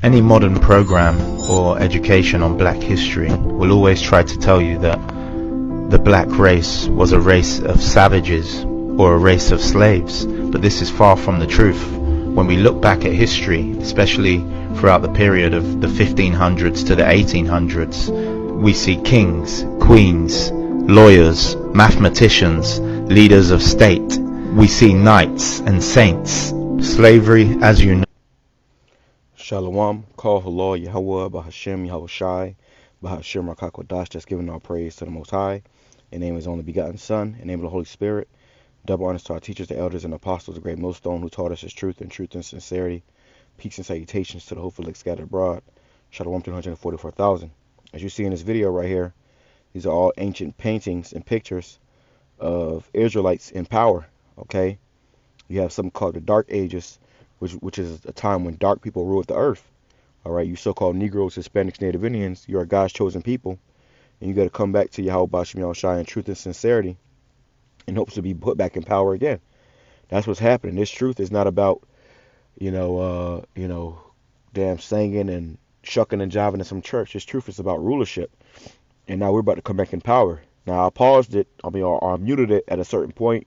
Any modern program or education on black history will always try to tell you that the black race was a race of savages or a race of slaves, but this is far from the truth. When we look back at history, especially throughout the period of the 1500s to the 1800s, we see kings, queens, lawyers, mathematicians, leaders of state. We see knights and saints. Slavery, as you know. Shalom, call Halal Yahweh, Bahashem Yahushai, Bahashem Rakakwadash, that's giving all praise to the Most High. In the name of His only begotten Son, in the name of the Holy Spirit. Double honors to our teachers, the elders, and apostles, the great millstone who taught us His truth and sincerity. Peace and salutations to the hopefully scattered abroad. Shalom to 144,000. As you see in this video right here, these are all ancient paintings and pictures of Israelites in power. Okay, you have something called the Dark Ages, which is a time when dark people ruled the earth. All right, you so-called Negroes, Hispanics, Native Indians, you are God's chosen people, and you got to come back to Yahweh Bashim Yahushai in truth and sincerity, in hopes to be put back in power again. That's what's happening. This truth is not about, damn singing and shucking and jiving in some church. This truth is about rulership, and now we're about to come back in power. Now I paused it, or I muted it at a certain point,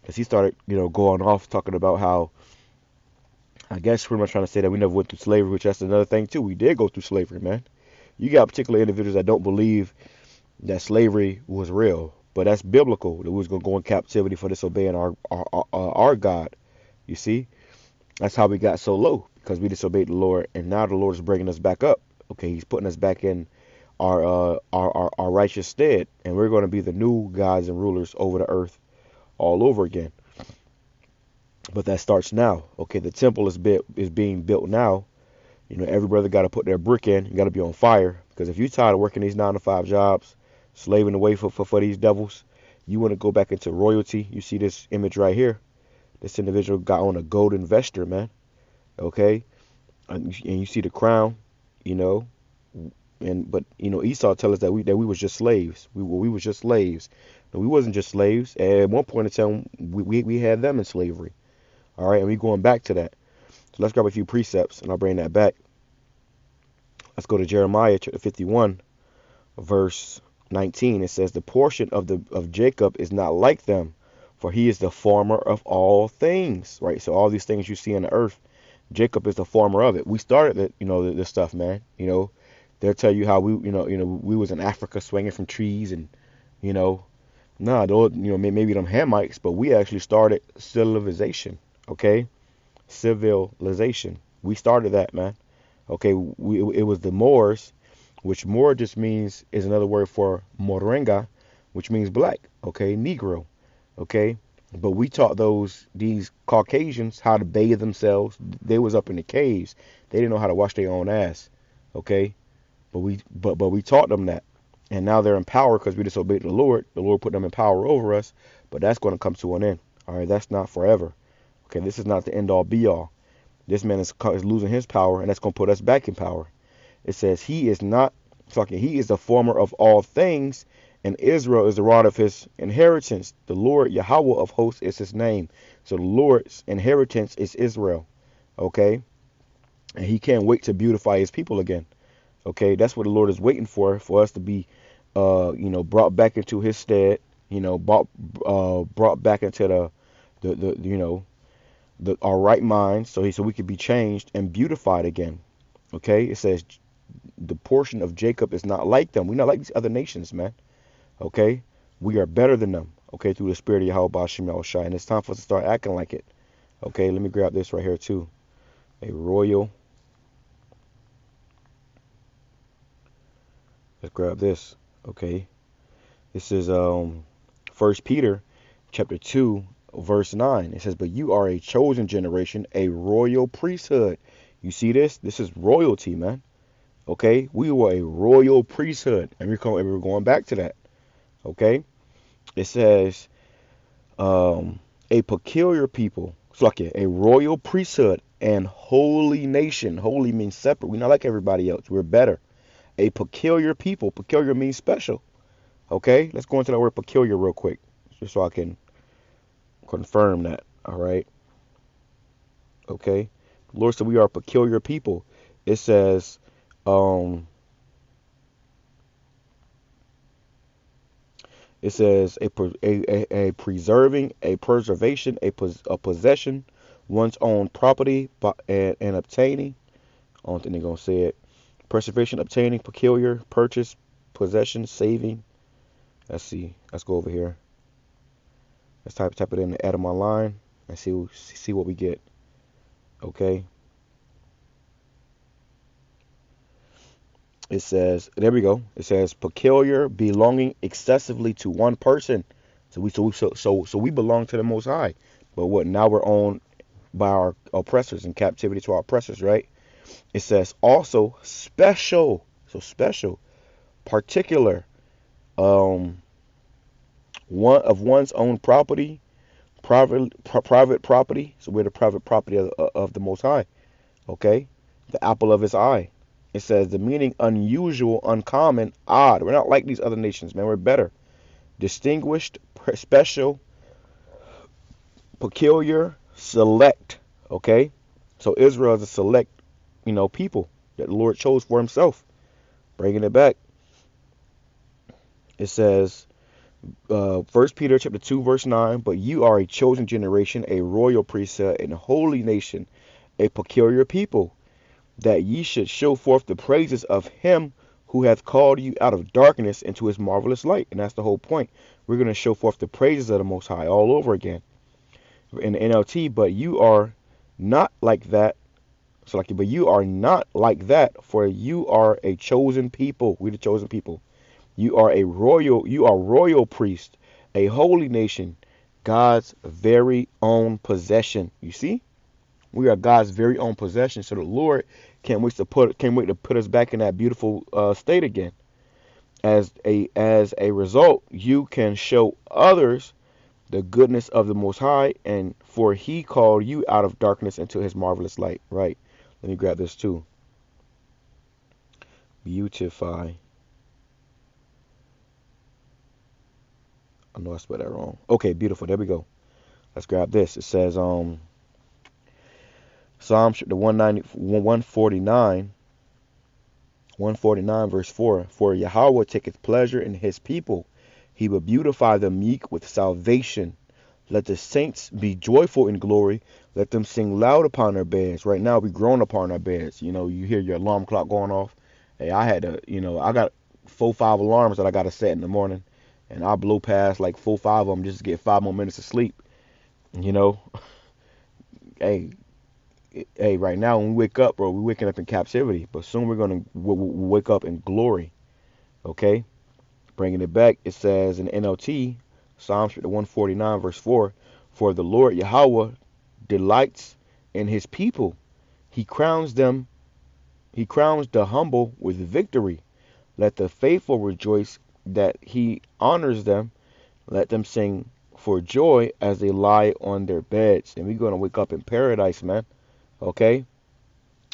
because he started, going off talking about how, I guess pretty much trying to say that we never went through slavery, which that's another thing too. We did go through slavery, man. You got particular individuals that don't believe that slavery was real, but that's biblical. That we was gonna go in captivity for disobeying our God. You see, that's how we got so low, because we disobeyed the Lord, and now the Lord is bringing us back up. Okay, He's putting us back in our righteous stead, and we're going to be the new gods and rulers over the earth all over again. But that starts now. Okay, the temple is being built now. Every brother got to put their brick in. You got to be on fire, because if you're tired of working these 9-to-5 jobs, slaving away for these devils, you want to go back into royalty. You see this image right here. This individual got on a golden vesture, man. Okay, and you see the crown. But Esau tell us that we was just slaves. We was just slaves. No, we wasn't just slaves. At one point in time, we had them in slavery. All right, and we're going back to that. So let's grab a few precepts, and I'll bring that back. Let's go to Jeremiah chapter 51, verse 19. It says, "The portion of Jacob is not like them, for he is the former of all things." Right. So all these things you see on the earth, Jacob is the former of it. We started this stuff, man. They'll tell you how we was in Africa swinging from trees, and maybe them Hamites, but we actually started civilization. Okay, civilization. We started that, man. Okay, it was the Moors, which Moor just is another word for Morenga, which means black. Okay, Negro. Okay, but we taught these Caucasians how to bathe themselves. They was up in the caves. They didn't know how to wash their own ass. Okay, but we taught them that, and now they're in power because we disobeyed the Lord. The Lord put them in power over us, but that's going to come to an end. All right, that's not forever. Okay, this is not the end all be all. This man is losing his power, and that's going to put us back in power. It says he is the former of all things, and Israel is the rod of his inheritance. The Lord Yahweh of hosts is his name. So the Lord's inheritance is Israel. Okay, and He can't wait to beautify His people again. Okay, that's what the Lord is waiting for us to be, brought back into His stead. Brought back into our right mind, so we could be changed and beautified again. Okay, it says the portion of Jacob is not like them. We're not like these other nations, man. Okay, we are better than them. Okay, through the Spirit of Yahweh Bashim Yahushai, and it's time for us to start acting like it. Okay, let me grab this right here too. A royal. Let's grab this. Okay, this is 1 Peter chapter 2. Verse 9, it says, "But you are a chosen generation, a royal priesthood." You see this? This is royalty, man. Okay, we were a royal priesthood, and we're going back to that. Okay, it says, a peculiar people, a royal priesthood and holy nation. Holy means separate. We're not like everybody else. We're better. A peculiar people. Peculiar means special. Okay, let's go into that word peculiar real quick, just so I can confirm that. All right. Okay. The Lord said we are a peculiar people. It says, um, it says a preserving, a preservation, a possession, one's own property, and obtaining. I don't think they're gonna say it. Preservation, obtaining, peculiar, purchase, possession, saving. Let's see. Let's go over here. Let's type it in the add my line and see what we get. Okay. It says, there we go. It says peculiar, belonging excessively to one person. So we belong to the Most High. But what? Now we're owned by our oppressors, in captivity to our oppressors, right? It says also special. So special, particular, one of one's own property, private property. So we're the private property of the Most High. Okay, the apple of his eye. It says the meaning unusual, uncommon, odd. We're not like these other nations, man. We're better. Distinguished, special, peculiar, select. Okay, so Israel is a select, people that the Lord chose for Himself. Bringing it back, it says, 1 Peter chapter 2 verse 9. But you are a chosen generation, a royal priesthood, and a holy nation, a peculiar people, that ye should show forth the praises of Him who hath called you out of darkness into His marvelous light. And that's the whole point. We're going to show forth the praises of the Most High all over again. In the NLT, but you are not like that. So but you are not like that, for you are a chosen people. We're the chosen people. You are royal priest, a holy nation, God's very own possession. You see? We are God's very own possession. So the Lord can't wait to put us back in that beautiful state again. As a result, you can show others the goodness of the Most High, and for He called you out of darkness into His marvelous light. Right. Let me grab this too. Beautify. I know I spelled that wrong. Okay, beautiful. There we go. Let's grab this. It says, Psalm the 149 verse 4. For Yahweh taketh pleasure in His people. He will beautify the meek with salvation. Let the saints be joyful in glory. Let them sing loud upon their beds. Right now, we groan upon our beds. You hear your alarm clock going off. Hey, I had to, I got 4-5 alarms that I got to set in the morning. And I blow past like 4-5 of them just to get 5 more minutes of sleep. Hey, right now when we wake up, bro, we're waking up in captivity. But soon we're going to wake up in glory. Okay? Bringing it back, it says in NLT, Psalms 149 verse 4, for the Lord Yahweh delights in His people. He crowns the humble with victory. Let the faithful rejoice that He honors them. Let them sing for joy as they lie on their beds. And we're going to wake up in paradise, man. Okay?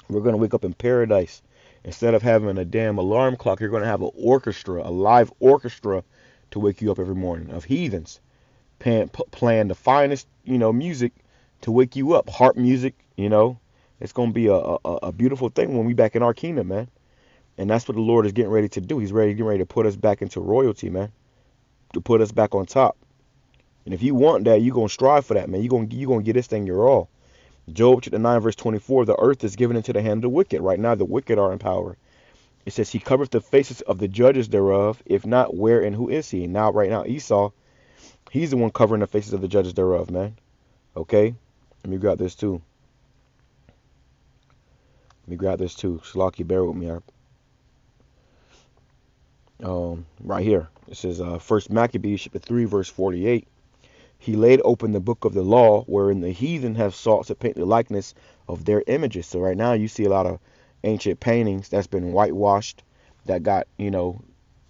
We're going to wake up in paradise. Instead of having a damn alarm clock, you're going to have an orchestra, a live orchestra to wake you up every morning of heathens playing the finest, music to wake you up. Harp music, It's going to be a beautiful thing when we back in our kingdom, man. And that's what the Lord is getting ready to do. He's getting ready to put us back into royalty, man. To put us back on top. And if you want that, you're going to strive for that, man. You're going to get this thing your all. Job chapter 9 verse 24, the earth is given into the hand of the wicked. Right now the wicked are in power. It says He covereth the faces of the judges thereof. If not, where and who is He? Now, right now, Esau, he's the one covering the faces of the judges thereof, man. Okay? Let me grab this too. Shalaki, bear with me. Right here. It says 1 Maccabees chapter 3 verse 48. He laid open the book of the law, wherein the heathen have sought to paint the likeness of their images. So right now you see a lot of ancient paintings that's been whitewashed, that got,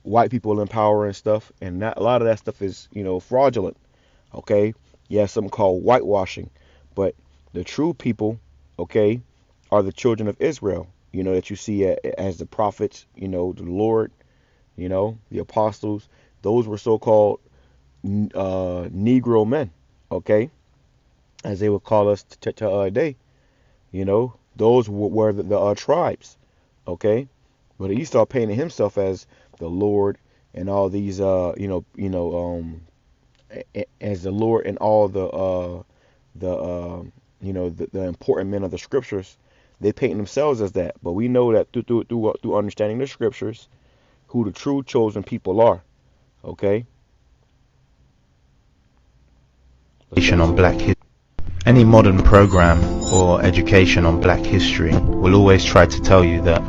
white people in power and stuff. And a lot of that stuff is, fraudulent. Okay? Yeah, something called whitewashing. But the true people, okay, are the children of Israel, that you see as the prophets, the Lord, the apostles. Those were so-called Negro men, okay, as they would call us today. Those were the tribes. Okay, but Esau painted himself as the Lord and all these as the Lord and all the the important men of the scriptures. They paint themselves as that, but we know that through understanding the scriptures, who the true chosen people are. Okay, let's Education on continue. black history. Any modern program or education on black history will always try to tell you that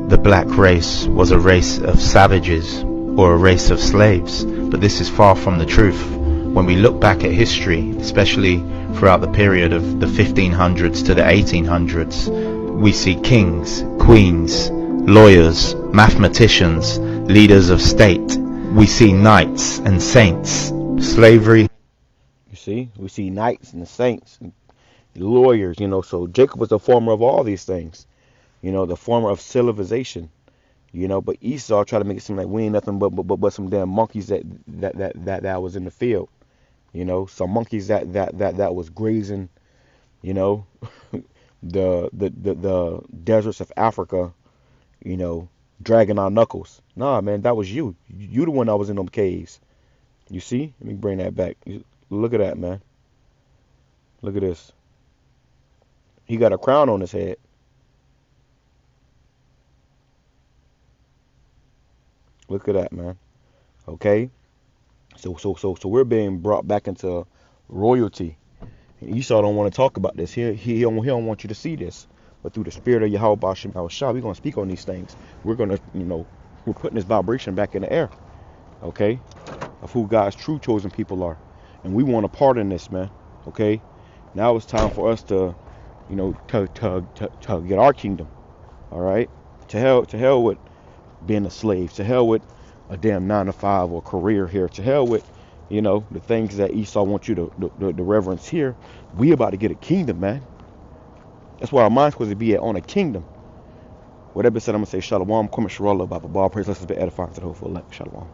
the black race was a race of savages or a race of slaves, but this is far from the truth. When we look back at history, especially throughout the period of the 1500s to the 1800s, we see kings, queens, lawyers, mathematicians, leaders of state. We see knights and saints. Slavery. You see, we see knights and saints and lawyers. So Jacob was the former of all these things. The former of civilization. But Esau tried to make it seem like we ain't nothing but some damn monkeys that was in the field. Some monkeys that was grazing. You know, the deserts of Africa. Dragging our knuckles. Nah, man, that was you. You the one that was in them caves. You see? Let me bring that back. Look at that, man. Look at this. He got a crown on his head. Look at that, man. Okay? So we're being brought back into royalty. And Esau don't want to talk about this. He don't want you to see this. But through the spirit of Yahweh Bashim Shah, we're gonna speak on these things. We're gonna, we're putting this vibration back in the air. Okay? Of who God's true chosen people are. And we want a part in this, man. Okay? Now it's time for us to, to get our kingdom. All right? To hell with being a slave. To hell with a damn 9 to 5 or career here. To hell with, the things that Esau wants you to reverence here. We about to get a kingdom, man. That's where our mind's supposed to be at, on a kingdom. Whatever said, I'm gonna say shalom, kwame shalom, baba, praise, let's be edifying to the whole full elect. Shalom.